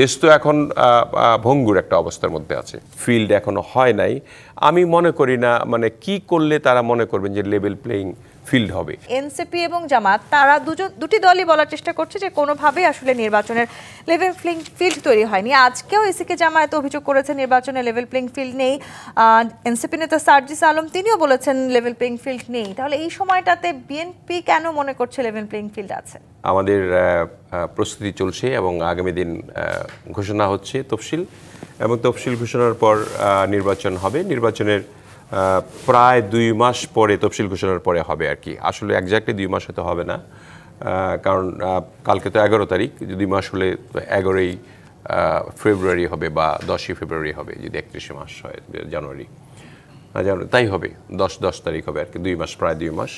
দেশ তো এখন ভঙ্গুর একটা অবস্থার মধ্যে আছে, ফিল্ড এখনো হয় নাই। আমি মনে করি না মানে কি করলে তারা মনে করবেন যে লেভেল প্লেইং ফিল্ড হবে। এনসিপি এবং জামাত তারা দুটি দলই বলার চেষ্টা করছে যে কোনোভাবেই আসলে নির্বাচনের লেভেল প্লেইং ফিল্ড তৈরি হয়নি। আজকেও এসিকে জামায়াত অভিযোগ করেছে নির্বাচনে লেভেল প্লেইং ফিল্ড নেই। এনসিপি নেতা সার্জিস আলম তিনিও বলেছেন লেভেল প্লেইং ফিল্ড নেই। তাহলে এই সময়টাতে বিএনপি কেন মনে করছে লেভেল প্লেইং ফিল্ড আছে? আমাদের প্রস্তুতি চলছে এবং আগামী দিন ঘোষণা হচ্ছে তফসিল, এবং তফসিল ঘোষণার পর নির্বাচন হবে। নির্বাচনের প্রায় 2 মাস পরে তফসিল ঘোষণার পরে হবে আর কি। আসলে একজাক্টলি 2 মাস হতে হবে না, কারণ কালকে তো 11 তারিখ, 2 মাস হলে 11ই ফেব্রুয়ারি হবে বা 10ই ফেব্রুয়ারি হবে, যদি 31 মাস হয় জানুয়ারি, তাই হবে 10 তারিখ হবে আর কি। 2 মাস, প্রায় 2 মাস।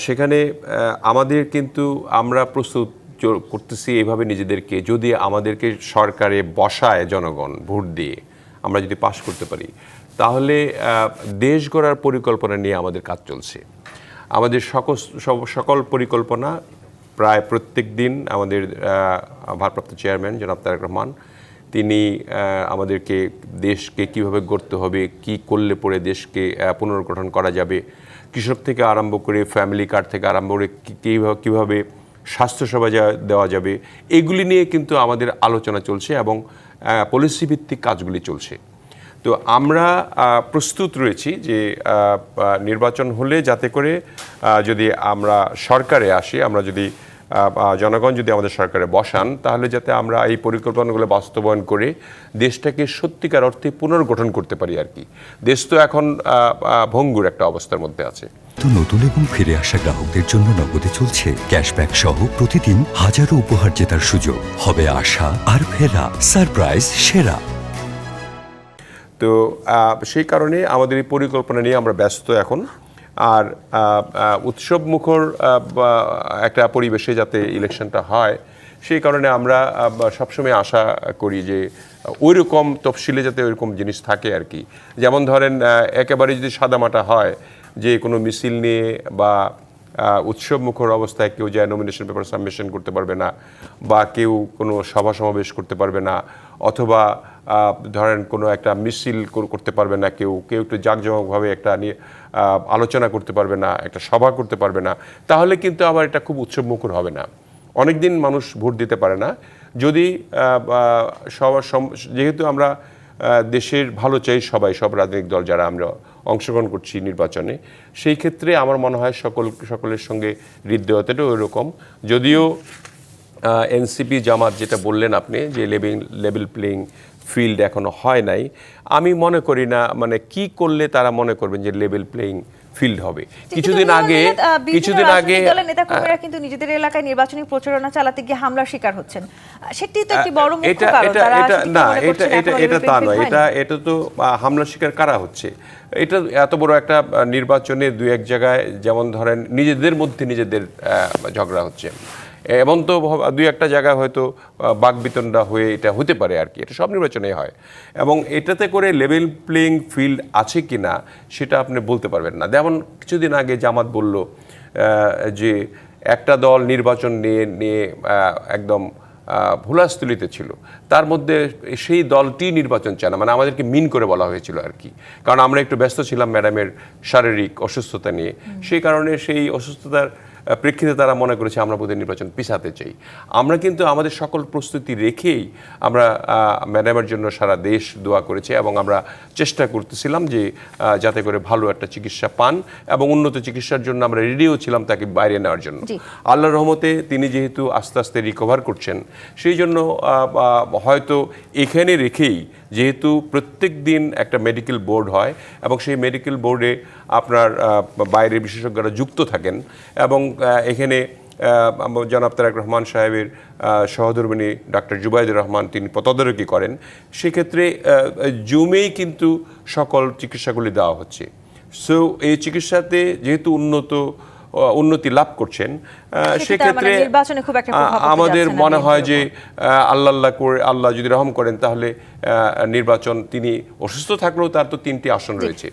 সেখানে আমাদের কিন্তু আমরা প্রস্তুত করতেছি এইভাবে নিজেদেরকে, যদি আমাদেরকে সরকারে বসায় জনগণ ভোট দিয়ে আমরা যদি পাশ করতে পারি, তাহলে দেশ গড়ার পরিকল্পনা নিয়ে আমাদের কাজ চলছে। আমাদের সকল পরিকল্পনা প্রায় প্রত্যেক দিন আমাদের ভারপ্রাপ্ত চেয়ারম্যান জনাব তারেক রহমান তিনি আমাদেরকে দেশকে কিভাবে গড়তে হবে, কি করলে পরে দেশকে পুনর্গঠন করা যাবে, কৃষক থেকে আরম্ভ করে ফ্যামিলি কার্ড থেকে আরম্ভ করে কীভাবে স্বাস্থ্যসেবা দেওয়া যাবে, এগুলি নিয়ে কিন্তু আমাদের আলোচনা চলছে এবং পলিসি ভিত্তিক কাজগুলি চলছে। তো আমরা প্রস্তুত রয়েছি যে নির্বাচন হলে যাতে করে যদি আমরা সরকারে আসি, আমরা যদি জনগণ যদি আমাদের সরকারে বসান, তাহলে যাতে আমরা এই পরিকল্পনাগুলো বাস্তবায়ন করে দেশটাকে সত্যিকার অর্থে পুনর্গঠন করতে পারি আর কি। দেশ তো এখন ভঙ্গুর একটা অবস্থার মধ্যে আছে। তো নতুন এবং ফিরে আসা গ্রাহকদের জন্য নগদে চলছে ক্যাশব্যাক সহ প্রতিদিন হাজারো উপহার জেতার সুযোগ। হবে আশা আর ফেরা, সারপ্রাইজ সেরা। তো সেই কারণে আমাদের এই পরিকল্পনা নিয়ে আমরা ব্যস্ত এখন। আর উৎসব মুখর একটা পরিবেশে যাতে ইলেকশনটা হয়, সেই কারণে আমরা সবসময় আশা করি যে ওই রকম তফসিলে যাতে ওইরকম জিনিস থাকে আর কি। যেমন ধরেন একেবারে যদি সাদামাটা হয় যে কোনো মিছিল নিয়ে বা উৎসব মুখর অবস্থায় কেউ যায় নমিনেশন পেপার সাবমিশন করতে পারবে না, বা কেউ কোনো সভা সমাবেশ করতে পারবে না, অথবা ধরেন কোনো একটা মিছিল করতে পারবে না, কেউ একটু জাঁকজমকভাবে একটা নিয়ে আলোচনা করতে পারবে না, একটা সভা করতে পারবে না, তাহলে কিন্তু আবার এটা খুব উৎসব মুখর হবে না। অনেক দিন মানুষ ভোট দিতে পারে না। যদি যেহেতু আমরা দেশের ভালো চাই সব রাজনৈতিক দল যারা আমরা অংশগ্রহণ করছি নির্বাচনে, সেই ক্ষেত্রে আমার মনে হয় সকলের সঙ্গে হৃদয়তাটাও ওইরকম। যদিও এনসিপি জামাত যেটা বললেন আপনি যে লেভেল প্লেইং ফিল্ড এখনো হয় নাই, আমি মনে করি না মানে কি করলে তারা মনে করবেন যে লেভেল প্লেইং ফিল্ড হবে। কিছুদিন আগে দলের নেতাকর্মীরা কিন্তু নিজেদের এলাকায় নির্বাচনী প্রচারণা চালাতে গিয়ে হামলার শিকার হচ্ছেন, সেটি তো একটি বড় মুখ্য কারণ। এটা তা নয়, এটা তো হামলার শিকার কারা হচ্ছে। এটা এত বড় একটা নির্বাচনে 2-1 জায়গায় যেমন ধরেন নিজেদের মধ্যে নিজেদের ঝগড়া হচ্ছে, এমন তো 2-1টা জায়গায় হয়তো বাকবিতণ্ডা হয়ে এটা হতে পারে আর কি। এটা সব নির্বাচনেই হয়, এবং এটাতে করে লেভেল প্লেইং ফিল্ড আছে কি না সেটা আপনি বলতে পারবেন না। যেমন কিছুদিন আগে জামাত বলল যে একটা দল নির্বাচন নিয়ে একদম ভুলাস্থলিতে ছিল, তার মধ্যে সেই দলটি নির্বাচন চায় না, মানে আমাদেরকে মিন করে বলা হয়েছিল আর কি। কারণ আমরা একটু ব্যস্ত ছিলাম ম্যাডামের শারীরিক অসুস্থতা নিয়ে, সেই কারণে সেই অসুস্থতার প্রেক্ষিতে তারা মনে করেছে আমরা বোধহয় নির্বাচন পিছাতে চাই। আমরা কিন্তু আমাদের সকল প্রস্তুতি রেখেই আমরা ম্যাডামের জন্য সারা দেশ দোয়া করেছে, এবং আমরা চেষ্টা করতেছিলাম যে যাতে করে ভালো একটা চিকিৎসা পান, এবং উন্নত চিকিৎসার জন্য আমরা রেডিও ছিলাম তাকে বাইরে নেওয়ার জন্য। আল্লাহর রহমতে তিনি যেহেতু আস্তে আস্তে রিকভার করছেন, সেই জন্য হয়তো এখানে রেখেই, যেহেতু প্রত্যেক দিন একটা মেডিকেল বোর্ড হয় এবং সেই মেডিকেল বোর্ডে আপনার বাইরের বিশেষজ্ঞরা যুক্ত থাকেন, এবং এখানে জনাব তারেক রহমান সাহেবের সহধর্মিণী ডক্টর জুবাইদুর রহমান তিনি তদারকি করেন, সেক্ষেত্রে জুমেই কিন্তু সকল চিকিৎসাগুলি দেওয়া হচ্ছে। সো এই চিকিৎসাতে যেহেতু উন্নতি লাভ করছেন, সেক্ষেত্রে আমাদের মনে হয় যে আল্লাহ যদি রহম করেন, তাহলে নির্বাচন, তিনি অসুস্থ থাকলেও তার তো 3টি আসন রয়েছে।